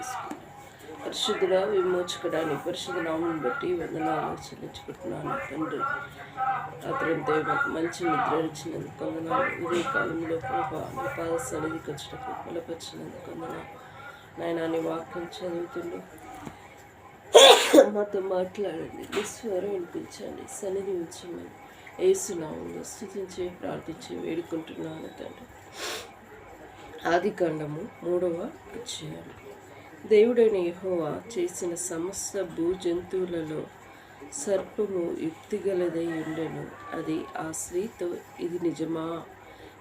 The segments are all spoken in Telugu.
తీసుకున్నాను. పరిశుద్ధుల విమోచకడాన్ని పరిశుద్ధ నామం బట్టి వందనాలు చెల్లించుకుంటున్నాను తండ్రి. రాత్రంతా మాకు మంచి నిద్ర ఇచ్చినందుకు వందనాలు. ఉదయ కాలంలో ప్రభా నీ పాద సన్నిధికి వచ్చినప్పుడు బలపరిచినందుకు వందనాలు. నాయన నీ వాక్యం చదువుతుండే మాతో మాట్లాడండి, నీ స్వరం వినిపించండి, సన్నిధి ఉంచమని యేసునామంలో స్తుతించి ప్రార్థించి వేడుకుంటున్నాను తండ్రి. ఆదికాండము 3వ అధ్యాయం. దేవుడైన యెహోవా చేసిన సమస్త భూజంతువులలో సర్పము యుక్తిగలదై ఉండెను. అది ఆ స్త్రీతో, ఇది నిజమా?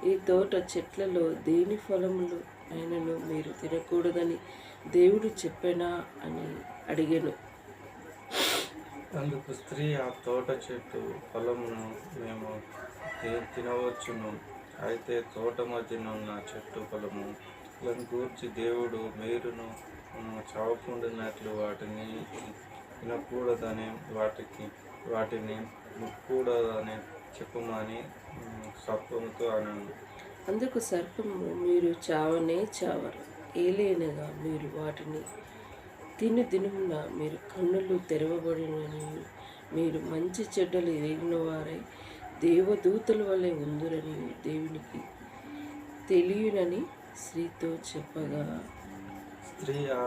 ఈ తోట చెట్లలో దేని ఫలములు అయినను మీరు తినకూడదని దేవుడు చెప్పెనా అని అడిగెను. అందుకు స్త్రీ, ఆ తోట చెట్టు ఫలమును మేము తినవచ్చును, అయితే తోట మధ్యనున్న చెట్టు ఫలము గూర్చి దేవుడు మీరును చావకుండానట్లు వాటిని తినకూడదని వాటిని ముక్కూడదని చెప్పమని సర్పముతో అనను. అందుకు సర్పము, మీరు చావనే చావరు, ఏలైనగా మీరు వాటిని తిని దినమున మీరు కన్నులు తెరవబడినని, మీరు మంచి చెడ్డలు ఎరిగిన వారై దేవదూతల వలె ఉందురని దేవునికి తెలియనని స్త్రీతో చెప్పగా, స్త్రీ ఆ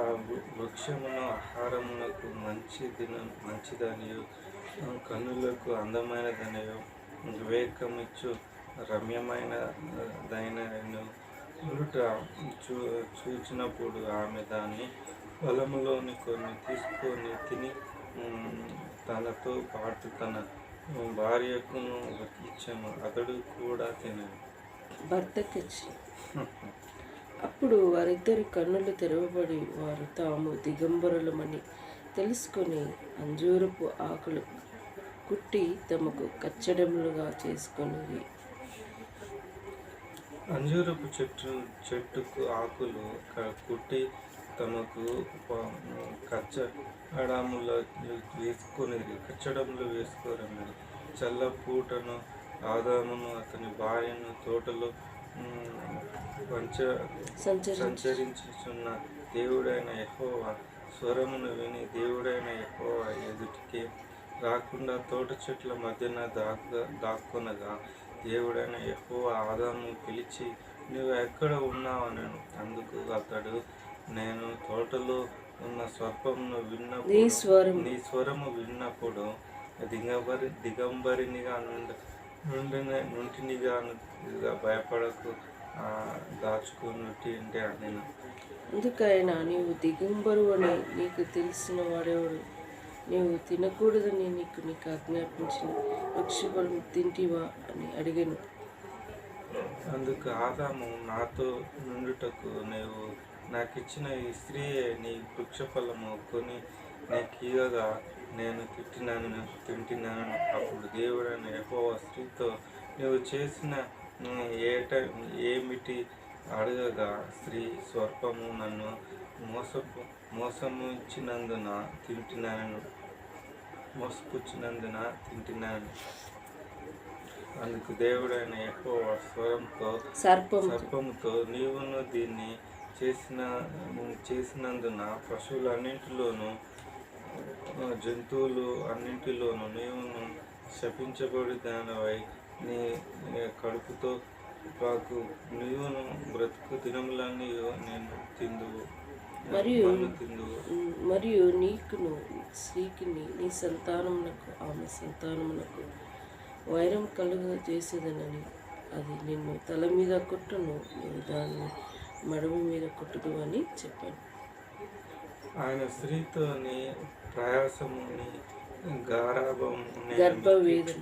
వృక్షమును ఆహారమునకు మంచిదనియు కన్నులకు అందమైనదనియు వివేకమిచ్చు రమ్యమైనదైనను చూచినప్పుడు ఆమె దాని ఫలములోని కొన్ని తీసుకొని తిని తనతో పాటు తన భార్యకును ఇచ్చెను, అతడు కూడా తినను. భర్తకిచ్చి అప్పుడు వారిద్దరి కన్నులు తెరవబడి వారు తాము దిగంబరులమని తెలుసుకొని అంజూరపు ఆకులు కుట్టి తమకు కచ్చడములుగా చేసుకొని, అంజూరపు చెట్టుకు ఆకులు కుట్టి తమకు కచ్చడములు వేసుకొనిరి. చల్లపూటను ఆదామును అతని భార్యను తోటలో సంచరించుచున్న దేవుడైన యెహోవా స్వరమును విని దేవుడైన యెహోవా ఎదుటికి రాకుండా తోట చెట్ల మధ్యన దాక్కొనగా, దేవుడైన యెహోవా ఆదాము పిలిచి, నీవు ఎక్కడ ఉన్నావనను. అందుకు అతడు, నేను తోటలో ఉన్న స్వర్పమును విన్నప్పుడు, నీ స్వరము విన్నప్పుడు దిగంబరినిగా నుంటినిగా భయపడకు, దాచుకున్నట్టు అని. అందుకైనా నీవు దిగంబరు అని నీకు తెలిసిన వాడెవడు? నీవు తినకూడదని నీకు ఆజ్ఞాపించిన వృక్షఫలం తింటివా అని అడిగాను. అందుకు ఆదాము, నాతో నుండుటకు నీవు నాకిచ్చిన ఈ స్త్రీయే నీ వృక్షఫలము కొని నీకీయగా నేను తింటినాను. అప్పుడు దేవుడైన యెహోవా స్త్రీతో, నీవు చేసిన ఏమిటి అడగగా, స్త్రీ, స్వర్పము నన్ను మోసపుచ్చినందున తింటినాను. అందుకు దేవుడైన యెహోవా సర్పముతో, నీవును దీన్ని చేసినందున పశువులన్నింటిలోనూ జంతువులు అన్నింటిలోనూ నీవును శపించబడి దానివై నీ కడుపుతో పాకు, నీవును బ్రతుకు దినములన్నీ నేను తిందువు. మరియు నీకును స్త్రీకిని నీ సంతానమునకు ఆమె సంతానమునకు వైరం కలుగ చేసేదనని, అది నిన్ను తల మీద కొట్టును, నువ్వు దాన్ని మడమ మీద కొట్టుదు అని చెప్పాను. ఆయన స్త్రీతో నీ ప్రయాసముని గర్భవేదన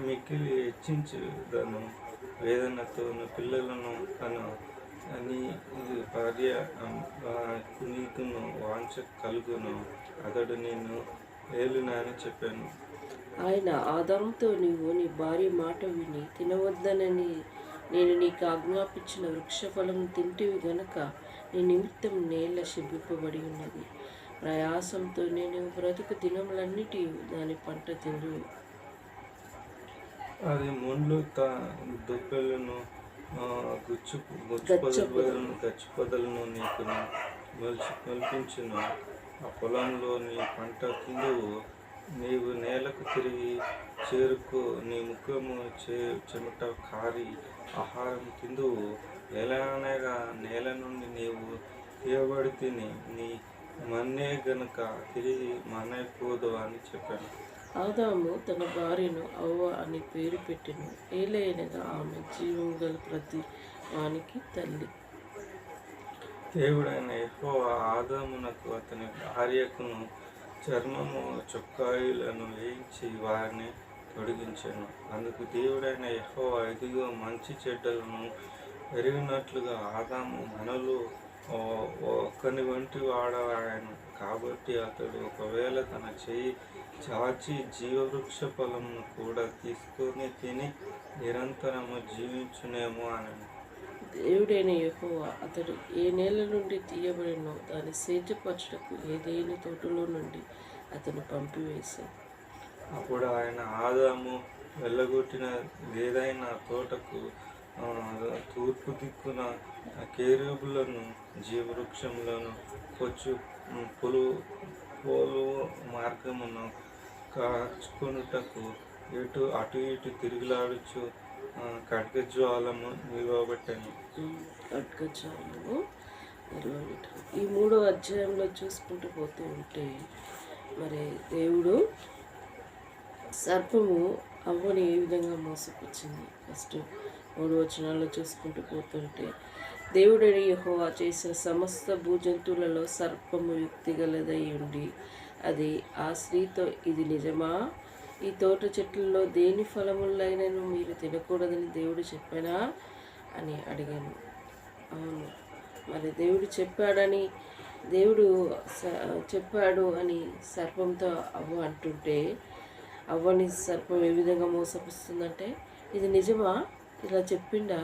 మిక్కిలి హెచ్చించుదను, వేదనతో పిల్లలను కను అని భార్య నీకును వాంఛ కలుగును, అతడు నిన్ను ఏలునని చెప్పాను. ఆయన ఆదాముతో, నీవు నీ భార్య మాట విని తినవద్దనని నేను నీకు ఆజ్ఞాపించిన వృక్షఫలం తింటివి గనక నీ నిమిత్తం నేల శిబ్బింపబడి ఉన్నది. ప్రయాసంతో నేను బ్రతుకు దినములన్నిటి దాని పంట తిందు. అది ముండ్లు దుబ్బెలను గచ్చిపొదలను నీకును మొలిపించును. ఆ పొలంలోని పంట తిందువు. నీవు నేలకు తిరిగి చేరుకో. నీ ముఖము చెమట కారి ఆహారం తిందువు. ఎలానగా నేల నుండి నీవు తీయబడి తిని నీ మన్నే గనుక తిరిగి మన్నైపోదు అని చెప్పాను. ఆదాము తన భార్యను అవ్వ అని పేరు పెట్టెను. ఏలయనగా ఆమె జీవం గల ప్రతి వానికి తల్లి. దేవుడైన యెహోవా ఆదామునకు అతని భార్యకును చర్మము చొక్కాయిలను వేయించి వారిని తొడిగించెను. అందుకు దేవుడైన యెహోవా, ఇదిగో మంచి చెడ్డలను ఎరిగినట్లుగా ఆదాము మనలో ఒక్కని వంటి వాడవాయను. కాబట్టి అతడు ఒకవేళ తన చేయి చాచి జీవవృక్ష ఫలమును కూడా తీసుకొని తిని నిరంతరము జీవించునేమో అని. దేవుడైన యెహోవా అతడు ఏ నేల నుండి తీయబడినో దాన్ని సేద్యపరచుటకు ఏదైనా తోటలో నుండి అతను పంపివేశాడు. అప్పుడు ఆయన ఆదాము వెళ్ళగొట్టిన ఏదైనా తోటకు తూర్పు దిక్కున కేరూబులను జీవవృక్షములను పోలు మార్గమును కాచుకొనుటకు అటు ఇటు తిరుగులాడుచు ఖడ్గజ్వాలము నిలవబెట్టాను. ఖడ్గజ్వాలము నిలవబెట్టాను. ఈ 3వ అధ్యాయంలో చూసుకుంటూ పోతూ ఉంటే మరి దేవుడు సర్పము అవ్వని ఏ విధంగా మోసపుచ్చింది. ఫస్ట్ 3 వచనాల్లో చూసుకుంటూ పోతుంటే, దేవుడైన యెహోవా చేసిన సమస్త భూజంతువులలో సర్పము యుక్తిగలదై ఉండి అది ఆ స్త్రీతో, ఇది నిజమా? ఈ తోట చెట్లలో దేని ఫలములైనను మీరు తినకూడదని దేవుడు చెప్పానా అని అడిగాను. అవును, మరి దేవుడు చెప్పాడు అని సర్పంతో అవ్వ అంటుంటే, అవ్వని సర్పం ఏ విధంగా మోసపుస్తుందంటే, ఇది నిజమా? ఇలా చెప్పిండా?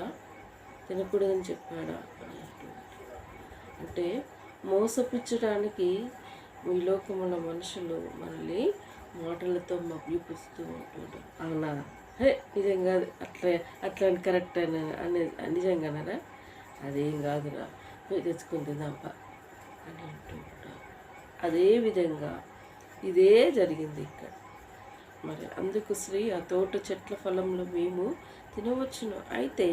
తినకూడదని చెప్పాడా అని అంటే మోసపించడానికి ఈ లోకముల మనుషులు మనల్ని మాటలతో మభ్యపిస్తూ ఉంటుంటారు. అవునా, హే నిజంగా అట్లా కరెక్ట్ అని నిజంగానరా? అదేం కాదురా, పోయి తెచ్చుకుని తిందాంపా అని అంటూ ఉంటారు. అదేవిధంగా ఇదే జరిగింది ఇక్కడ. మరి అందుకు స్త్రీ, ఆ తోట చెట్ల ఫలంలో మేము తినవచ్చును. అయితే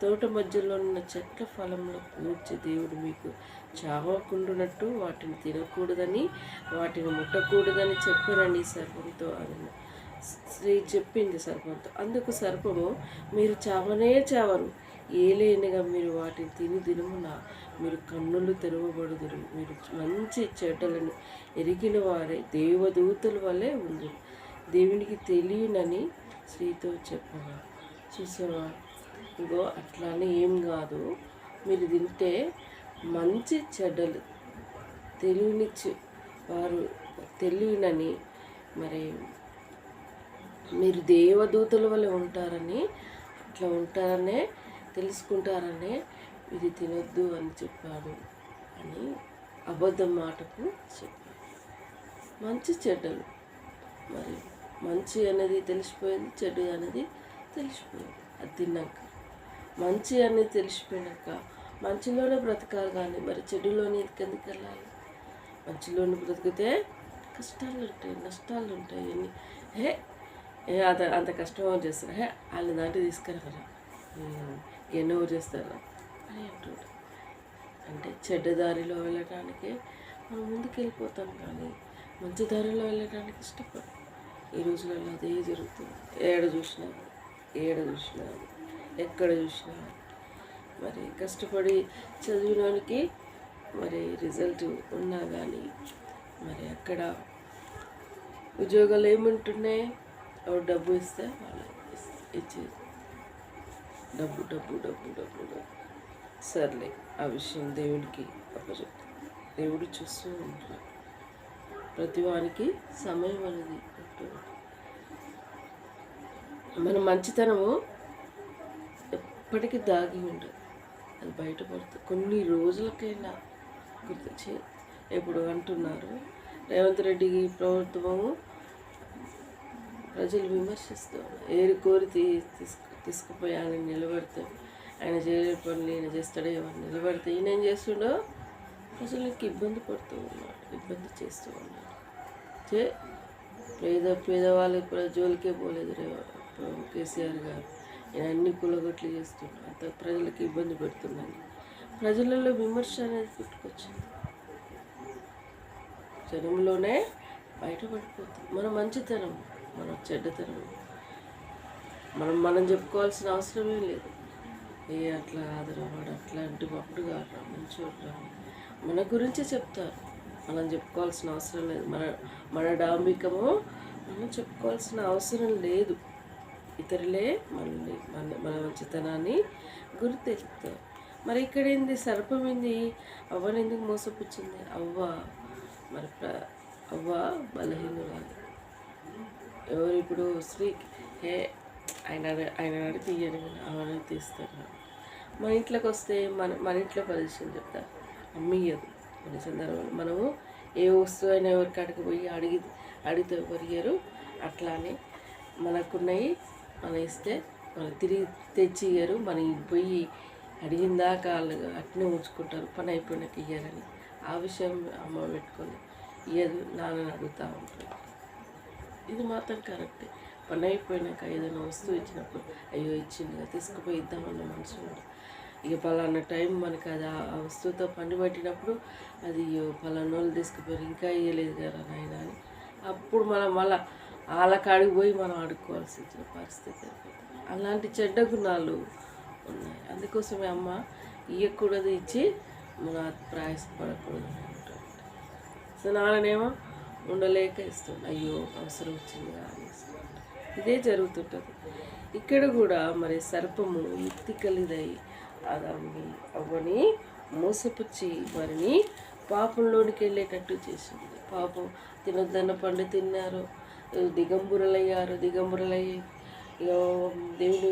తోట మధ్యలో ఉన్న చెట్ల ఫలంలో కూర్చి దేవుడు మీకు చావకుండునట్టు వాటిని తినకూడదని, వాటిని ముట్టకూడదని చెప్పానని సర్పంతో అని స్త్రీ చెప్పింది సర్పంతో. అందుకు సర్పము, మీరు చావనే చావరు, ఏలేనగా మీరు వాటిని తిని దినమున మీరు కన్నులు తెరవబడుదురు, మీరు మంచి చెడ్డలను ఎరిగిన వారే దేవదూతల వలె ఉండు, దేవునికి తెలియనని స్త్రీతో చెప్పగా. చూసావా, ఇగో అట్లానే ఏం కాదు, మీరు తింటే మంచి చెడ్డలు తెలియనని, మరి మీరు దేవదూతల వల్ల ఉంటారని, అట్లా ఉంటారనే తెలుసుకుంటారనే ఇది తినొద్దు అని చెప్పాడు అని అబద్ధం మాటకు చెప్పాడు. మంచి చెడ్డలు, మరి మంచి అనేది తెలిసిపోయింది, చెడు అనేది తెలిసిపోయింది. అది తిన్నాక మంచి అనేది తెలిసిపోయినాక మంచిలోనే బ్రతకాలి, కానీ మరి చెడులోనే ఎందుకు వెళ్ళాలి? మంచిలోనే బ్రతికితే కష్టాలు ఉంటాయి, నష్టాలు ఉంటాయి. అంత కష్టం చేస్తారు, వాళ్ళ దాంట్లో తీసుకురారా, ఎన్నో చేస్తారా అని అంటుంటారు. అంటే చెడ్డ దారిలో వెళ్ళడానికి మనం ముందుకు వెళ్ళిపోతాం, కానీ మంచి దారిలో వెళ్ళడానికి ఇష్టపడం. ఈ రోజులలో అదే జరుగుతుంది. ఏడ చూసినా ఎక్కడ చూసినా మరి కష్టపడి చదివినోనికి మరి రిజల్ట్ ఉన్నా కానీ మరి అక్కడ ఉద్యోగాలు ఏముంటున్నాయి? ఎవరు డబ్బు ఇస్తే వాళ్ళు ఇచ్చేది. డబ్బు. సర్లే, ఆ విషయం దేవుడికి అప్పచెప్తాం. దేవుడు చూస్తూ ఉంటాడు. ప్రతివానికి సమయం అనేది ఉంటుంది. మన మంచితనము ఎప్పటికీ దాగి ఉండదు, అది బయటపడుతుంది. కొన్ని రోజులకైనా గుర్తొచ్చి ఇప్పుడు అంటున్నారు, రేవంత్ రెడ్డికి ప్రభుత్వము ప్రజలు విమర్శిస్తూ ఏరి కోరి తీసుకుపోయి ఆయన నిలబడితే, ఆయన చేయలేని పనులు ఈయన చేస్తాడో ఎవరు నిలబడితే ఈయన ఏం చేస్తుండో ప్రజలకు ఇబ్బంది పడుతూ ఉన్నాడు, ఇబ్బంది చేస్తూ ఉన్నాడు. పేదవాళ్ళకి జోలికే పోలేదు కేసీఆర్ గారు. నేను అన్ని కులగొట్లు చేస్తున్నాను, అంత ప్రజలకు ఇబ్బంది పెడుతున్నాను. ప్రజలలో విమర్శ అనేది పుట్టుకొచ్చింది, జనంలోనే బయటపడిపోతుంది మన మంచితనం, మన చెడ్డతనం. మనం చెప్పుకోవాల్సిన అవసరమే లేదు. అట్లా కాదురా వాడు అట్లాంటి అప్పుడు కాదు మంచోడు, మన గురించి చెప్తారు. మనం చెప్పుకోవాల్సిన అవసరం లేదు. మన డాంబికము మనం చెప్పుకోవాల్సిన అవసరం లేదు. ఇతరులే మనల్ని మన మంచితనాన్ని గుర్తెత్తారు. మరి ఇక్కడ ఏంది, సర్పం ఏంది, అవ్వని ఎందుకు మోసపుచ్చింది? మరి అవ్వ బలహీనురాలు. ఎవరు ఇప్పుడు స్త్రీ ఆయన అడిగి అవన్నీ తీస్తారు. మన ఇంట్లోకి వస్తే మన ఇంట్లో పరిచయం చెప్తారు, అమ్మియ్యదు. కొన్ని సందర్భాలు మనము ఏ వస్తువు అయినా ఎవరికి అడిగి పోయి అడిగితే ఎవరియ్యరు. అట్లానే మనకున్నవి మనం ఇస్తే మనం తిరిగి తెచ్చి ఇయ్యరు. మనం పోయి అడిగిందాక వాళ్ళు అట్నే ఉంచుకుంటారు, పని అయిపోయినాక ఇయ్యారని. ఆ విషయం అమ్మ పెట్టుకొని ఇయ్యదు, నాన్నని అడుగుతూ ఉంటారు. ఇది మాత్రం కరెక్టే. పని అయిపోయినాక ఏదైనా వస్తువు ఇచ్చినప్పుడు అయ్యో ఇచ్చిందిగా తీసుకుపోయి ఇద్దామన్న మనసు ఉండదు. ఇక పలానా టైం మనకి అది ఆ వస్తువుతో పని పట్టినప్పుడు అది పలానా వాళ్ళు తీసుకుపోయారు ఇంకా ఇవ్వలేదు కదా నాయన అని అప్పుడు మనం మళ్ళీ వాళ్ళ కాడికి పోయి మనం అడుక్కోవాల్సి వచ్చిన పరిస్థితి. అలాంటి చెడ్డ గుణాలు ఉన్నాయి. అందుకోసమే అమ్మ ఇవ్వకూడదు, ఇచ్చి మన ప్రయాసపడకూడదు అంటుంది. సో నాన్ననేమో ఉండలేక ఇస్తుంది, అయ్యో అవసరం వచ్చింది అని ఇస్తుంది. ఇదే జరుగుతుంటుంది ఇక్కడ కూడా. మరి సర్పము యుక్తి కలిదై అదాన్ని అవ్వని మోసపుచ్చి వారిని పాపంలోనికి వెళ్ళేటట్టు చేసింది. పాపం తినొద్దన్న పండు తిన్నారు, దిగంబరులయ్యారు. దిగంబరులయ్యి దేవుడు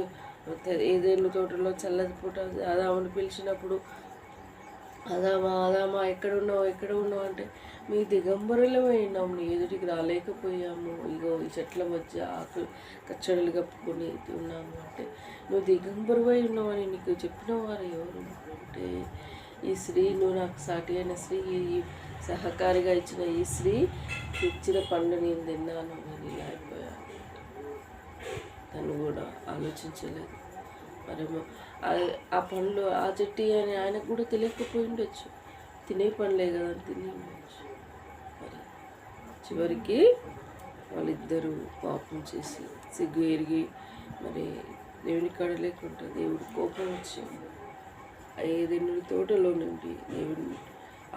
ఏదేళ్ళు తోటలో చల్లది పూట ఆదాముని పిలిచినప్పుడు ఆదామా ఎక్కడ ఉన్నావు అంటే మీ దిగంబరులమే ఉన్నాము, నీ ఎదుటికి రాలేకపోయాము, ఇగో ఈ చెట్ల మధ్య ఆకులు కచ్చడలు కప్పుకొని ఉన్నాము అంటే నువ్వు దిగంబరువై ఉన్నావని నీకు చెప్పిన వారు ఎవరు అంటే ఈ స్త్రీ, నువ్వు నాకు సాటి అయిన స్త్రీ, ఈ సహకారిగా ఇచ్చిన ఈ స్త్రీ ఇచ్చిన పండు నేను తిన్నాను, నేను ఇలా అయిపోయాను. తను కూడా ఆలోచించలేదు. మరేమో ఆ పండ్లు ఆ చెట్టు అని ఆయనకు కూడా తెలియకపోయి ఉండొచ్చు, తినే పండ్లే కదా అని తిని ఉండొచ్చు. మరి చివరికి వాళ్ళిద్దరూ పాపం చేసి సిగ్గు ఎరిగి మరి దేవుని కాడ లేకుండా దేవుడు కోపం వచ్చింది. ఆ ఏదెన్నుల తోటలో నుండి దేవుడిని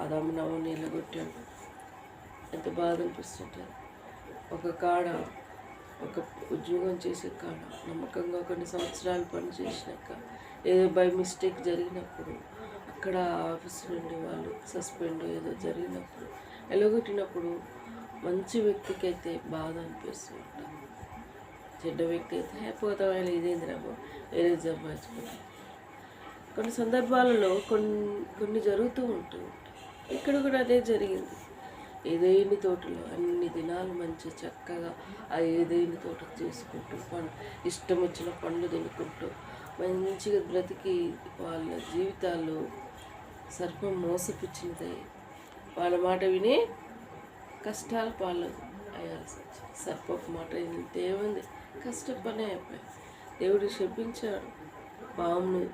ఆదాము నవ్వుని నిలగొట్టాడు. ఎంత బాధ అనిపిస్తుంటుంది. ఒక కాడ ఒక ఉద్యోగం చేసే కాడ నమ్మకంగా కొన్ని సంవత్సరాలు పని చేసినాక ఏదో బై మిస్టేక్ జరిగినప్పుడు అక్కడ ఆఫీస్ నుండి వాళ్ళు సస్పెండ్ ఏదో జరిగినప్పుడు ఎలగొట్టినప్పుడు మంచి వ్యక్తికి అయితే బాధ అనిపిస్తూ ఉంటుంది. చెడ్డ వ్యక్తి అయితే పోతాం ఇదేంద్రామో వేరే సంపాదించుకుంటాం. కొన్ని సందర్భాలలో కొన్ని జరుగుతూ ఉంటాయి. ఇక్కడ కూడా అదే జరిగింది. ఏదేని తోటలో అన్ని దినాలు మంచి చక్కగా ఆ ఏదేని తోట చేసుకుంటూ ఇష్టం వచ్చిన పండ్లు తినుకుంటూ మంచిగా బ్రతికి వాళ్ళ జీవితాల్లో సర్పం మోసపుచ్చినదై వాళ్ళ మాట విని కష్టాలు పాలు అయ్యాల్సి వచ్చింది. సర్పపు మాట ఇంతేముంది, కష్టపనే అయిపోయింది. దేవుడు శపించాడు పామును.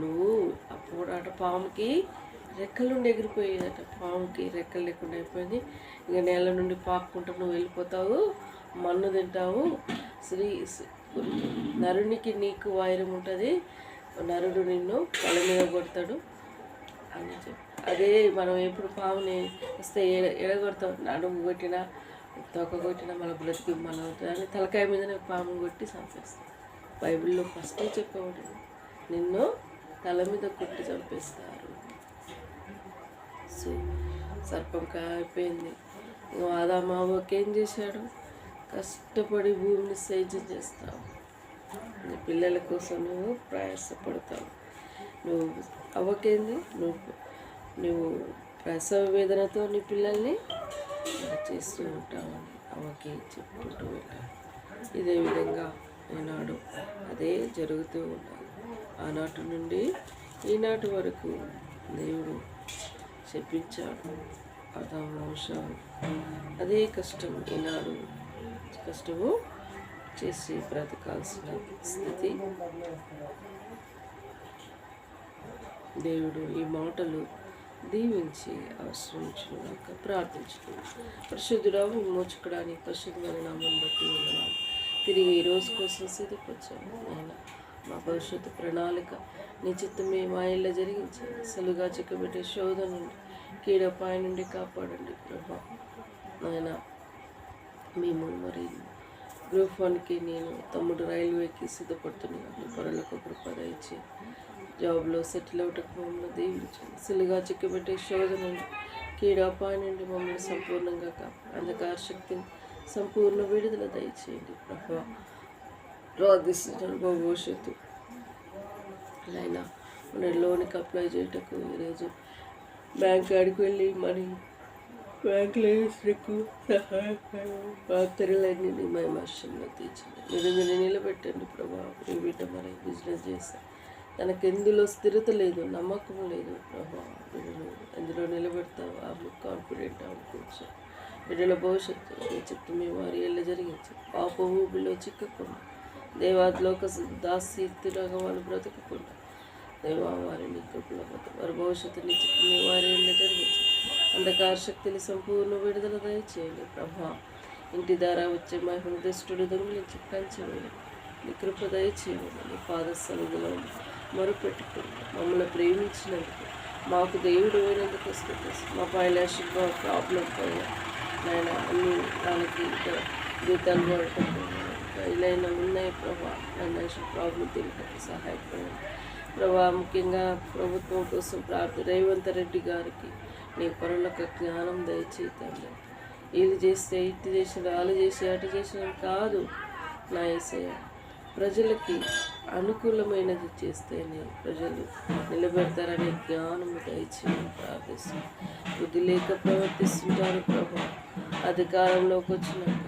నువ్వు అప్పుడు పాముకి రెక్కలుండి ఎగిరిపోయేదట, పాముకి రెక్కలు లేకుండా అయిపోయింది. ఇక నేల నుండి పాక్కుంటూ నువ్వు వెళ్ళిపోతావు, మన్ను తింటావు, నరునికి నీకు వైరం ఉంటుంది, నరుడు నిన్ను కళ్ళ మీద కొడతాడు అని చెప్పి. అదే మనం ఎప్పుడు పాముని వస్తే ఎడగొడతాం, నడుము కొట్టినా తోక కొట్టినా మళ్ళీ బ్రతికి మళ్ళీ అవుతుంది అని తలకాయ మీదనే పాము కొట్టి చంపేస్తాం. బైబిల్లో ఫస్టే చెప్పబడింది, నిన్ను తల మీద కొట్టి చంపేస్తారు. సో సర్పం అయిపోయింది. ఆదాము అవ్వకేం చేశాడు, కష్టపడి భూమిని సేద్యం చేస్తావు, నీ పిల్లల కోసం నువ్వు ప్రయాసపడతావు. నువ్వు అవ్వకేంది, నువ్వు ప్రసవ వేదనతో నీ పిల్లల్ని చేస్తూ ఉంటావని అవ్వకి చెప్పుకుంటూ వెళ్ళాడు. ఇదే విధంగా ఈనాడు అదే జరుగుతూ ఉండాలి. ఆనాటి నుండి ఈనాటి వరకు దేవుడు చెప్పించాడు ఆదాము వంశాలు. అదే కష్టం ఈనాడు కష్టము చేసి బ్రతకాల్సిన స్థితి. దేవుడు ఈ మాటలు దీవించి ఆశ్రయించుగాక. ప్రార్థించుకున్నాం. పరిశుద్ధుడా, విమోచకుడానికి పరిశుద్ధమైన నామం బట్టి ఉన్నాం. తిరిగి ఈ రోజు కోసం సిద్ధపరిచాము ఆయన. మా భవిష్యత్తు ప్రణాళిక నీ చిత్తమే మా ఇళ్ళ జరిగించండి. సలుగా చిక్కబెట్టే శోధన నుండి కీడపాయ నుండి కాపాడండి ప్రభా. ఆయన మేము మరి గ్రూప్ 1కి నేను తమ్ముడు రైల్వేకి సిద్ధపడుతున్నాను. పరులకు కృప దయచి జాబ్లో సెటిల్ అవుటకు మమ్మల్ని దీవించండి. సిలుగా చిక్కబెట్టే శోధన నుండి కీడపాయ నుండి మమ్మల్ని సంపూర్ణంగా కాపాడు. అంధకార శక్తిని సంపూర్ణ విడుదల దయచేయండి ప్రభా. ప్రార్థిస్తున్నాను భవిష్యత్తు అయినా మన లోన్కి అప్లై చేయటకు ఈరోజు బ్యాంక్ కాడికి వెళ్ళి మనీ బ్యాంకులో వేసినకు పాత్రలన్నీ నీ మహిమర్శంలో తీర్చండి. నిరంజన నిలబెట్టండి ప్రభా. ఈ బిడ్డ మరి బిజినెస్ చేస్తా, తనకెందులో స్థిరత లేదు, నమ్మకం లేదు ప్రభా. బిడ్డలు ఎందులో నిలబెడతావు ఆ కాన్ఫిడెంట్ అనుకోవచ్చు. బిడ్డల భవిష్యత్తు నీ చెప్తూ మీ వారి ఏళ్ళ జరిగించి పాప ఊబిలో చిక్కకుండా దేవాలోక దాస్యత్తులాగా వాళ్ళు బ్రతకకుండా దేవా వారిని కృపలో వారి భవిష్యత్తు నీ చెప్తూ మీ వారి ఏళ్ళ జరిగించి అంధకార శక్తిని సంపూర్ణ విడుదల దయచేయండి ప్రభా. ఇంటి ద్వారా వచ్చే మహిమ దుష్టుడు దొంగిలించి కంచెవేయండి. నీ కృప దయచేయండి. నీ పాద సన్నిధిలో మొరుపెట్టుకుని మమ్మల్ని ప్రేమించినందుకు, మాకు దేవుడు అయినందుకు స్తుతిస్తూ, మా ఫైనాన్షియల్ ప్రాబ్లం పైన నాయన అన్ని వాళ్ళకి ఇంకా జీతాలు పడటం ఇలా ఉన్నాయి ప్రభా. ఫైనాన్షియల్ ప్రాబ్లం తెలియక సహాయపడండి ప్రభా. ముఖ్యంగా ప్రభుత్వం కోసం రేవంత్ రెడ్డి గారికి నీ పరులకు జ్ఞానం దయచేతండి. వీళ్ళు చేస్తే ఇటు చేసిన, వాళ్ళు చేసి అటు చేసిన కాదు నా యేసయ్య. ప్రజలకి అనుకూలమైనది చేస్తేనే ప్రజలు నిలబెడతారనే జ్ఞానము దయచేయని ప్రార్థిస్తాను. బుద్ధి లేక ప్రవర్తిస్తుంటారు ప్రభా. అధికారంలోకి వచ్చినాక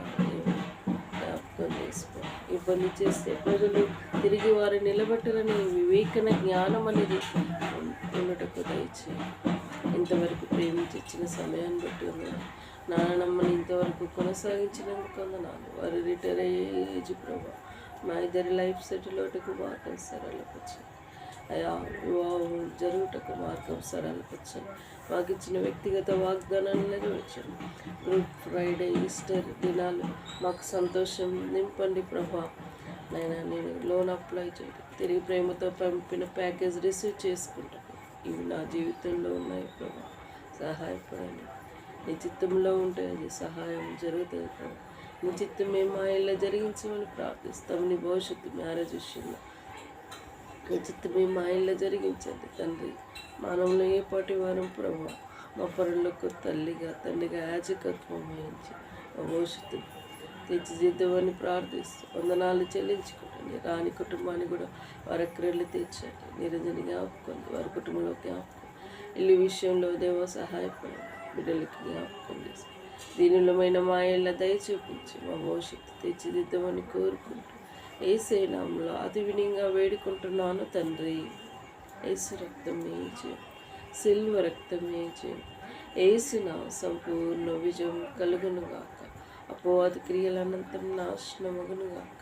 జ్ఞాపకం చేసుకో. ఇబ్బంది చేస్తే ప్రజలు తిరిగి వారిని నిలబెట్టారని వివేకన జ్ఞానం అనేది ఉండటకు దయచేయండి. ఇంతవరకు ప్రేమించి ఇచ్చిన సమయాన్ని బట్టి ఉన్నాను. నాన్నమ్మని ఇంతవరకు కొనసాగించినందుకు వందనాలు. వారి రిటైర్ అయ్యే ఏజ్ ప్రభా. మా ఇద్దరి లైఫ్ సెటిల్ అవుటకు మార్గం సరళపరచండి అయా. వివాహం జరుగుటకు మార్గం సరళపరచండి. మాకు ఇచ్చిన వ్యక్తిగత వాగ్దానాన్ని నెరవేర్చండి. గుడ్ ఫ్రైడే, ఈస్టర్ దినాలు మాకు సంతోషం నింపండి ప్రభా. నేను లోన్ అప్లై చేయండి. తిరిగి ప్రేమతో పంపిన ప్యాకేజ్ రిసీవ్ చేసుకుంటాను. ఇవి నా జీవితంలో ఉన్నాయి ప్రభా. సహాయపడండి. నీ చిత్తంలో ఉంటే అది సహాయం జరుగుతుంది ప్రభా. నీ చిత్తమే మా ఇళ్ళ జరిగించమని ప్రార్థిస్తాం. నీ భవిష్యత్తు మ్యారేజ్ విషయంలో నీ చిత్తమే మా ఇళ్ళ జరిగించండి తండ్రి. మానవులు ఏ పాటి వారం ప్రభా. మా పరులకు తల్లిగా తండ్రిగా యాజకత్వం వహించి మా భవిష్యత్తు తీర్చిదిద్దామని ప్రార్థిస్తూ వందనాలు చెల్లించుకోండి. రాని కుటుంబాన్ని కూడా వారి క్రియలు తీర్చండి. నిరంజనిగా ఆపుకోండి. వారి కుటుంబంలోకి ఆపుకోండి. ఇల్లు విషయంలో దేవ సహాయపడండి. బిడ్డలకి జ్ఞాపకం చేసి దీనిలమైన మా ఇళ్ళ దయ చూపించి మా భవిష్యత్తు తీర్చిదిద్దామని కోరుకుంటూ యేసే నామములో అతి వినయంగా వేడుకుంటున్నాను తండ్రి. యేసు రక్తమే జయం, సిల్వ రక్తమే జయం. యేసు నా సంపూర్ణ విజయం కలుగునుగాక. అపోవాది క్రియల అనంతం నాశనమగునుగాక.